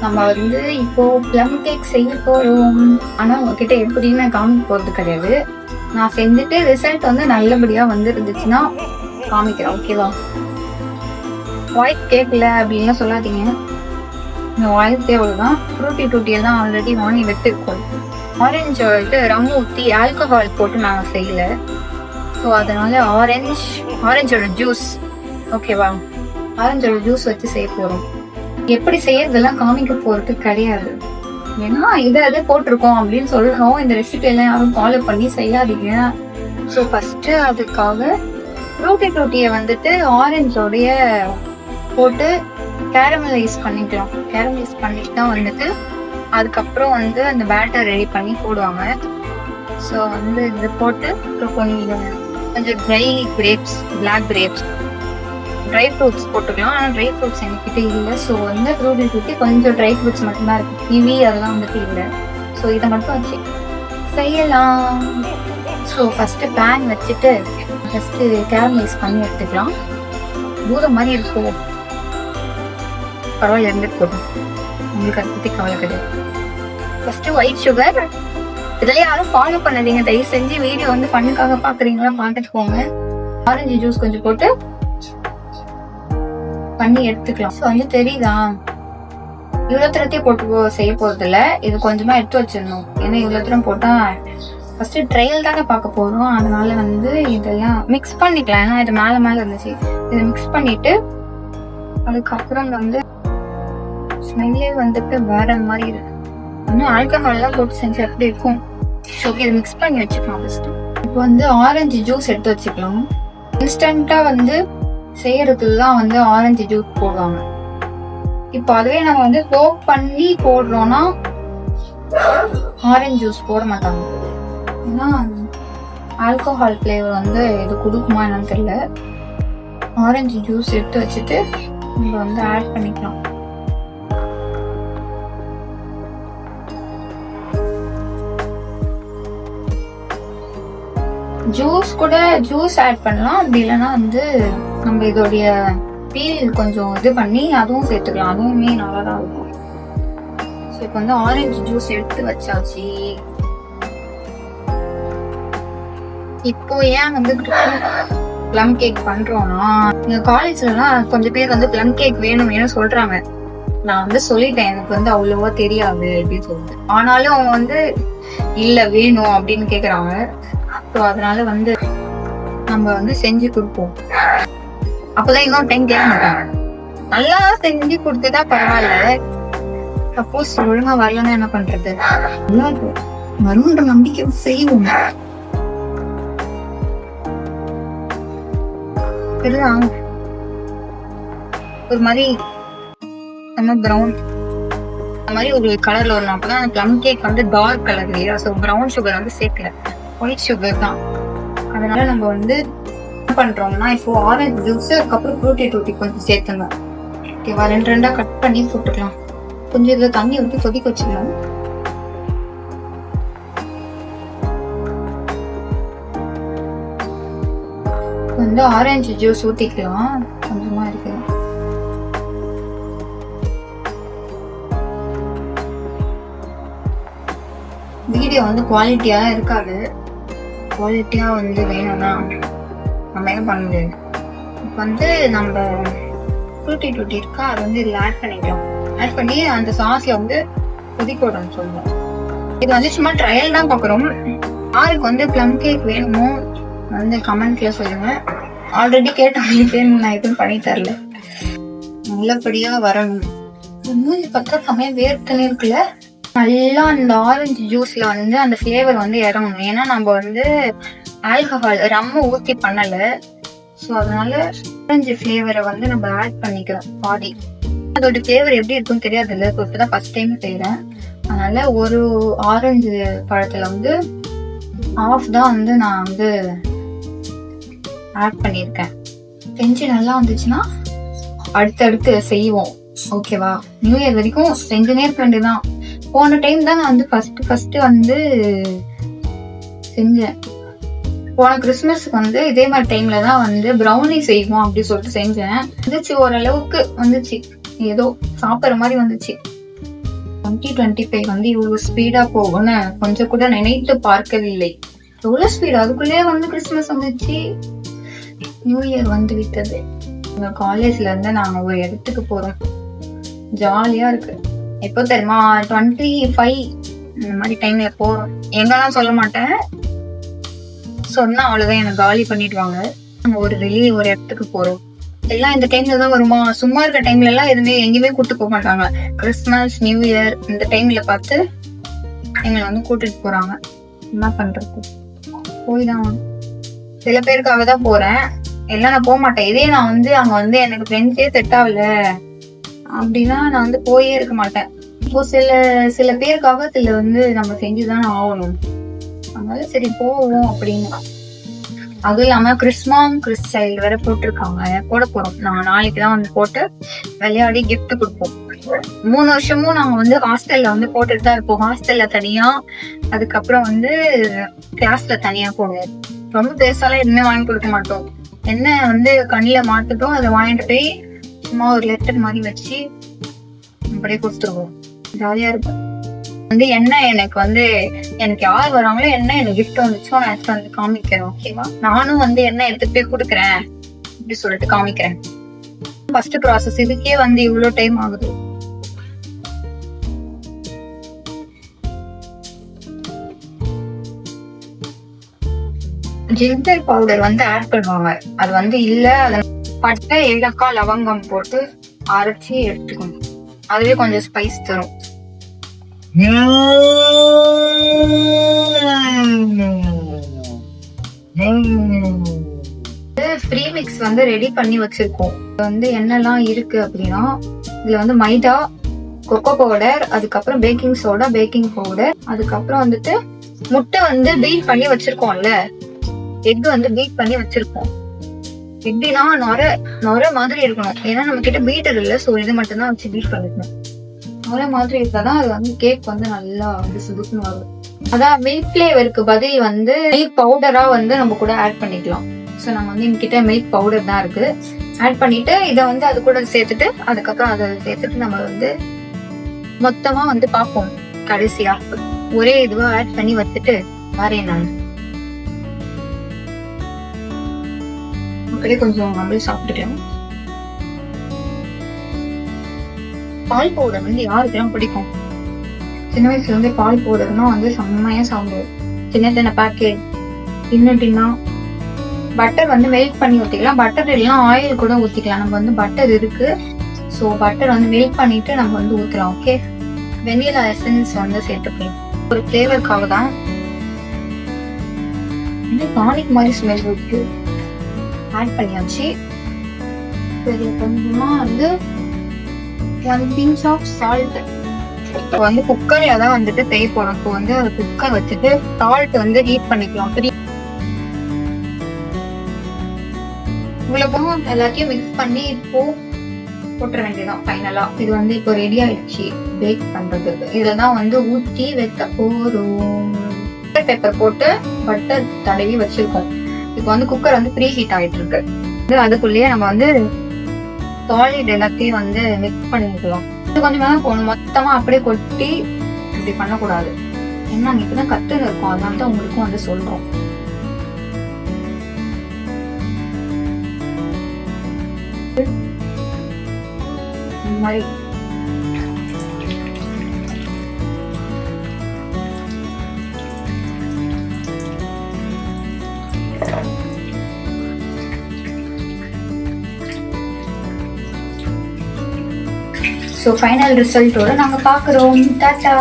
நம்ம வந்து இப்போ ப்ளம் கேக் செய்ய போறோம். ஆனா உங்ககிட்ட எப்படின்னு காமிக்க போறது கிடையாது. நான் செஞ்சுட்டு ரிசல்ட் வந்து நல்லபடியா வந்து இருந்துச்சுன்னா காமிக்கிறேன். ஓகேவா? ஒயிட் கேக்ல அப்படின்னு சொல்லாதீங்க. இந்த ஒயிட் கேக் தான் ஃப்ரூட்டி டூட்டியெல்லாம் ஆல்ரெடி வாங்கி வச்சிருக்கோம். ஆரஞ்சு வந்துட்டு ரம் ஊற்றி ஆல்கஹால் போட்டு நாங்கள் செய்யல. ஸோ அதனால ஆரஞ்சோட ஜூஸ். ஓகேவா? ஆரஞ்சோட ஜூஸ் வச்சு செய்ய போறோம். எப்படி செய்யறதெல்லாம் காமிக்க போறது கிடையாது. ஏன்னா இதை போட்டிருக்கோம் அப்படின்னு சொல்றோம். இந்த ரெசிபி எல்லாம் யாரும் ஃபாலோ பண்ணி செய்யாதீங்க. ஸோ ஃபர்ஸ்ட் அதுக்காக ஃப்ரூட்டி டூட்டியை வந்துட்டு ஆரஞ்சோடைய போட்டு கேரமலைஸ் பண்ணிக்கலாம். கேரமலைஸ் பண்ணிட்டு தான் வந்துட்டு அதுக்கப்புறம் வந்து அந்த பேட்டர் ரெடி பண்ணி போடுவாங்க. ஸோ வந்து இது போட்டு கொஞ்சம் dry grapes, black grapes, dry fruits போட்டுக்கலாம். ஆனால் ட்ரை ஃப்ரூட்ஸ் எங்ககிட்ட இல்லை. ஸோ வந்து ஃப்ரூட்டி டூட்டி கொஞ்சம் ட்ரை ஃப்ரூட்ஸ் மட்டும்தான் இருக்கு. கிவி அதெல்லாம் வந்துட்டு இல்லை. ஸோ இதை மட்டும் வச்சு செய்யலாம். ஸோ ஃபஸ்ட்டு பேன் வச்சுட்டு ஃபஸ்ட்டு கேரமலைஸ் பண்ணி எடுத்துக்கலாம். தூரம் மாதிரி இருக்கும், பரவாயில்ல இருந்துட்டு போடும். உங்களுக்கு அதை பற்றி கவலை கிடையாது. First white sugar. இதெல்லாம் யாரும் ஃபாலோ பண்ணாதீங்க தயவு செஞ்சு. வீடியோ வந்து ஃபண்ணுக்காக பார்க்குறீங்களா பார்த்துட்டு போங்க. ஆரஞ்சு ஜூஸ் கொஞ்சம் போட்டு பண்ணி எடுத்துக்கலாம். ஸோ வந்து தெரியுதா, இவ்வளோ தூரத்தையும் போட்டு செய்ய போறது இல்லை. இது கொஞ்சமா எடுத்து வச்சிடணும். ஏன்னா இவ்வளோ தூரம் போட்டா ஃபர்ஸ்ட் ட்ரையல் தானே பார்க்க போறோம். அதனால வந்து இதெல்லாம் மிக்ஸ் பண்ணிக்கலாம். ஏன்னா இது மேலே மேலே இருந்துச்சு. இதை மிக்ஸ் பண்ணிட்டு அதுக்கப்புறம் வந்து ஸ்மெல்லே வந்துட்டு வேற மாதிரி இருக்கு. இன்னும் ஆல்கஹால்லாம் போட்டு செஞ்சு எப்படி இருக்கும். ஓகே, இதை மிக்ஸ் பண்ணி வச்சுக்கலாம். ஃபர்ஸ்ட் இப்போ வந்து ஆரஞ்சு ஜூஸ் எடுத்து வச்சுக்கலாம். இன்ஸ்டன்டா வந்து செய்யறதுலாம் வந்து ஆரஞ்சு ஜூஸ் போடுவாங்க. இப்போ அதுவே நம்ம வந்து சோக் பண்ணி போடுறோம்னா ஆரஞ்சு ஜூஸ் போட மாட்டாங்க. ஏன்னா ஆல்கஹால் ஃப்ளேவர் வந்து இது கொடுக்குமா என்னன்னு தெரியல. ஆரஞ்சு ஜூஸ் எடுத்து வச்சுட்டு நம்ம வந்து ஆட் பண்ணிக்கலாம். ஜூஸ் கூட ஜூஸ் ஆட் பண்ணலாம். அப்படி இல்லைன்னா வந்து நம்ம இதோடைய பீல் கொஞ்சம் இது பண்ணி அதுவும் சேர்த்துக்கலாம். அதுவுமே நல்லா தான் இருக்கும். ஸோ இப்போ வந்து ஆரஞ்சு ஜூஸ் எடுத்து வச்சாச்சு. இப்போ ஏன் வந்து ப்ளம் கேக் பண்றோம்னா, எங்க காலேஜ்லாம் கொஞ்சம் பேர் வந்து ப்ளம் கேக் வேணும் சொல்றாங்க. நான் வந்து சொல்லிட்டேன் எனக்கு வந்து அவ்வளவா தெரியாது அப்படின்னு சொல்லிட்டு. ஆனாலும் அவங்க வந்து இல்ல வேணும் அப்படின்னு கேக்குறாங்க. ஸோ அதனால வந்து நம்ம வந்து செஞ்சு கொடுப்போம். அப்பதான் இன்னும் டைம் கேட்க மாட்டாங்க. நல்லா செஞ்சு கொடுத்துட்டா பரவாயில்ல. சப்போஸ் ஒழுங்கா வரலன்னா என்ன பண்றது? வரும்ன்ற நம்பிக்கை செய்வோம். ஒரு மாதிரி நம்ம ப்ரௌன் அந்த மாதிரி ஒரு கலர்ல வரணும். அப்பதான் அந்த ப்ளம் கேக் வந்து டார்க் கலர் இல்லையா? ஸோ ப்ரௌன் சுகர் வந்து சேர்க்கல, ஒயிட் சுகர் தான். அதனால நம்ம வந்து என்ன பண்றோம்னா, இப்போ ஆரஞ்சு ஜூஸ் அதுக்கப்புறம் ஃப்ரூட்டி டூட்டி கொஞ்சம் சேர்த்துங்க. ஓகேவா? ரெண்டா கட் பண்ணி போட்டுக்கலாம். கொஞ்சம் இதுல தண்ணி ஊற்றி கொதிக்க வச்சுக்கலாம். வந்து ஆரஞ்சு ஜூஸ் ஊத்திக்கலாம். கொஞ்சமா இருக்கு. வீடியோ வந்து குவாலிட்டியா இருக்காது. குவாலிட்டியா வந்து வேணும்னா நம்ம என்ன பண்ண முடியாது. இப்போ வந்து நம்ம ஃப்ரூட்டி டூட்டி இருக்கா, அது வந்து இதில் ஆட் பண்ணிக்கலாம். ஆட் பண்ணி அந்த சாஸ்ல வந்து கொதிக்க விடணும் சொல்லுவோம். இது வந்து சும்மா ட்ரையல் தான் பார்க்குறோம். யாருக்கு வந்து ப்ளம் கேக் வேணுமோ வந்து கமெண்ட்ல சொல்லுங்க. ஆல்ரெடி கேட்டவங்களுக்கு நான் எதுவும் பண்ணி தரல. நல்லபடியா வரணும். மூஞ்சி பார்த்தா செமையா வேர்த்தனே இருக்குல்ல. நல்லா அந்த ஆரஞ்சு ஜூஸ்ல வந்து அந்த ஃபிளேவர் வந்து இறங்கணும். ஏன்னா நம்ம வந்து ஆல்கஹால் ரம்ம ஊற்றி பண்ணல. ஸோ அதனால ஆரஞ்சு ஃபிளேவரை வந்து நம்ம ஆட் பண்ணிக்கிறோம் பாதி. அதோட ஃபிளேவர் எப்படி இருக்குன்னு தெரியாது இல்லை. ஸோ இப்போதான் ஃபர்ஸ்ட் டைம் செய்யறேன். அதனால ஒரு ஆரஞ்சு பழத்துல வந்து ஆஃப் தான் வந்து நான் வந்து ஆட் பண்ணியிருக்கேன். செஞ்சு நல்லா வந்துச்சுன்னா அடுத்தடுத்து செய்வோம். ஓகேவா? நியூ இயர் வரைக்கும் செஞ்சுனே இருக்க வேண்டியதான். போன டைம் தான் நான் வந்து ஃபர்ஸ்ட் வந்து செஞ்சேன். போன கிறிஸ்மஸ்க்கு வந்து இதே மாதிரி டைம்ல தான் வந்து ப்ரௌனி செய்வோம் அப்படி சொல்லிட்டு செஞ்சேன். வந்துச்சு, ஓரளவுக்கு வந்துச்சு, ஏதோ சாப்பிட்ற மாதிரி வந்துச்சு. 2025 வந்து இவ்வளவு ஸ்பீடா போகும்னு கொஞ்சம் கூட நினைத்து பார்க்கவில்லை. எவ்வளவு ஸ்பீட், அதுக்குள்ளேயே வந்து கிறிஸ்மஸ் வந்துச்சு, நியூ இயர் வந்து விட்டது. எங்க காலேஜ்ல இருந்து நாங்க ஒரு இடத்துக்கு போறோம், ஜாலியா இருக்கு. எப்போ தெரியுமா, 25 இந்த மாதிரி டைம்ல போறோம். எங்கெல்லாம் சொல்ல மாட்டேன், சொன்னா அவ்வளவுதான் எனக்கு காலி பண்ணிடுவாங்க. நம்ம ஒரு இடத்துக்கு போறோம், எல்லாம் இந்த டைம்ல தான் வருமா. சும்மா இருக்க டைம்ல எல்லாம் எதுவுமே எங்கேயுமே கூட்டு போக மாட்டாங்க. கிறிஸ்மஸ் நியூ இயர் இந்த டைம்ல பார்த்து எங்களை வந்து கூட்டிட்டு போறாங்க. என்ன பண்றது, போய்தான். சில பேருக்காக தான் போறேன், எல்லாம் நான் போக மாட்டேன். இதே நான் வந்து அங்க வந்து எனக்கு ஃப்ரெண்ட்ஸே செட் ஆகல அப்படின்னா நான் வந்து போயே இருக்க மாட்டேன். இப்போ சில பேருக்காக சில வந்து நம்ம செஞ்சுதான் ஆகணும், அதனால சரி போவோம் அப்படின்னு. அதுவும் இல்லாம கிறிஸ் சைல்டு வேற போட்டிருக்காங்க, போட போறோம். நாங்க நாளைக்கு தான் வந்து போட்டு விளையாடி கிஃப்ட் கொடுப்போம். 3 வருஷமும் நாங்க வந்து ஹாஸ்டல்ல வந்து போட்டுட்டு தான் இருப்போம். ஹாஸ்டல்ல தனியா, அதுக்கப்புறம் வந்து கிளாஸ்ல தனியா போடுவோம். ரொம்ப பெருசாலாம் எதுவுமே வாங்கி கொடுக்க மாட்டோம். என்ன வந்து கண்ணில மாட்டுட்டோம், அதை வாங்கிட்டு போய் சும்மா ஒரு லெட்டர் மாதிரி வச்சு அப்படியே கொடுத்துருவோம். ஜாலியா இருக்கும். வந்து என்ன எனக்கு யார் வராங்களோ என்ன எனக்கு கிஃப்ட் வந்துச்சோ நான் எடுத்து வந்து காமிக்கிறேன், ஓகேவா. நானும் வந்து என்ன எடுத்துட்டு போய் கொடுக்குறேன் அப்படி சொல்லிட்டு காமிக்கிறேன். ஃபர்ஸ்ட் ப்ராசஸ், இதுக்கே வந்து இவ்வளவு டைம் ஆகுது. ஜிஞ்சர் பவுடர் வந்து ஆட் பண்ணுவாங்க, அது வந்து இல்ல, அதை பட்டை ஏலக்காய் லவங்கம் போட்டு அரைச்சி எடுத்துக்கணும். அதுவே கொஞ்சம் ஸ்பைஸ் தரும். ப்ரீ மிக்ஸ் வந்து ரெடி பண்ணி வச்சிருக்கோம். வந்து என்னெல்லாம் இருக்கு அப்படின்னா, இதுல வந்து மைதா, கொக்கோ பவுடர், அதுக்கப்புறம் பேக்கிங் சோடா, பேக்கிங் பவுடர், அதுக்கப்புறம் வந்துட்டு முட்டை வந்து பீட் பண்ணி வச்சிருக்கோம்ல, எக் வந்து பீட் பண்ணி வச்சிருக்கோம். எப்படின்னா நொர மாதிரி இருக்கணும், ஏன்னா நம்ம கிட்ட பீட்டர் இல்ல, சோ இது மட்டும் தான் வச்சு பீட் பண்ணிக்கணும். நொர மாதிரி இருந்தாதான் அது வந்து கேக் வந்து நல்லா சுடுன்னு வரும். அதான் மில்க் ஃபிளேவருக்கு பதில் வந்து மில்க் பவுடரா வந்து நம்ம கூட ஆட் பண்ணிக்கலாம். ஸோ நம்ம வந்து எங்ககிட்ட மில்க் பவுடர் தான் இருக்கு, ஆட் பண்ணிட்டு இதை வந்து அது கூட சேர்த்துட்டு, அதுக்கப்புறம் அதை சேர்த்துட்டு நம்ம வந்து மொத்தமா வந்து பார்ப்போம். கடைசியா ஒரே இதுவா ஆட் பண்ணி வச்சுட்டு வரேன் நான். அப்படியே கொஞ்சம் அப்படியே சாப்பிட்டுட்டேன். பால் பவுடர் வந்து யாருக்கெல்லாம் பிடிக்கும்? சின்ன வயசுல இருந்து பால் பவுடர்னா வந்து செம்மையா சாப்பிடுவோம். சின்ன பேக்கெட் இன்னட்டினா பட்டர் வந்து மெல்ட் பண்ணி ஊற்றிக்கலாம். பட்டர் இல்லைன்னா ஆயில் கூட ஊற்றிக்கலாம். நம்ம வந்து பட்டர் இருக்கு, ஸோ பட்டர் வந்து மெல்ட் பண்ணிட்டு நம்ம வந்து ஊற்றலாம். ஓகே, வெனிலா எசன்ஸ் வந்து சேர்த்துக்கலாம் ஒரு ஃப்ளேவருக்காக தான். டானிக் மாதிரி ஸ்மெல் இருக்கு, ஆட் பண்ணியாச்சு. கொஞ்சமா வந்து 1 pinch of salt. இப்போ வந்து குக்கர்ல தான் வந்துட்டு செய்ய போறோம். இப்போ வந்து அது குக்கர் வச்சுட்டு சால்ட் வந்து ஹீட் பண்ணிக்கலாம். இவ்வளவு எல்லாத்தையும் மிக்ஸ் பண்ணி இப்போ போட்டுற வேண்டியதான் ஃபைனலா. இது வந்து இப்போ ரெடி ஆயிடுச்சு பேக் பண்றதுக்கு. இதெல்லாம் வந்து ஊற்றி வைக்க போறோம். பேப்பர் போட்டு பட்டர் தடவி வச்சிருக்கோம். இப்போ வந்து குக்கர் வந்து ப்ரீ ஹீட் ஆயிட்டு இருக்கு. அதுக்குள்ளேயே நம்ம வந்து சாலிட் எல்லாத்தையும் வந்து மிக்ஸ் பண்ணிக்கலாம். இது கொஞ்சம் போகணும், மொத்தமா அப்படியே கொட்டி இப்படி பண்ணக்கூடாது. ஏன்னா அங்க இப்பதான் கத்துன்னு இருக்கும், அதனால தான் உங்களுக்கும் வந்து சொல்றோம். இந்த மாதிரி ஸோ ஃபைனல் ரிசல்ட்டோட நாங்கள் பார்க்குறோம். டாடா.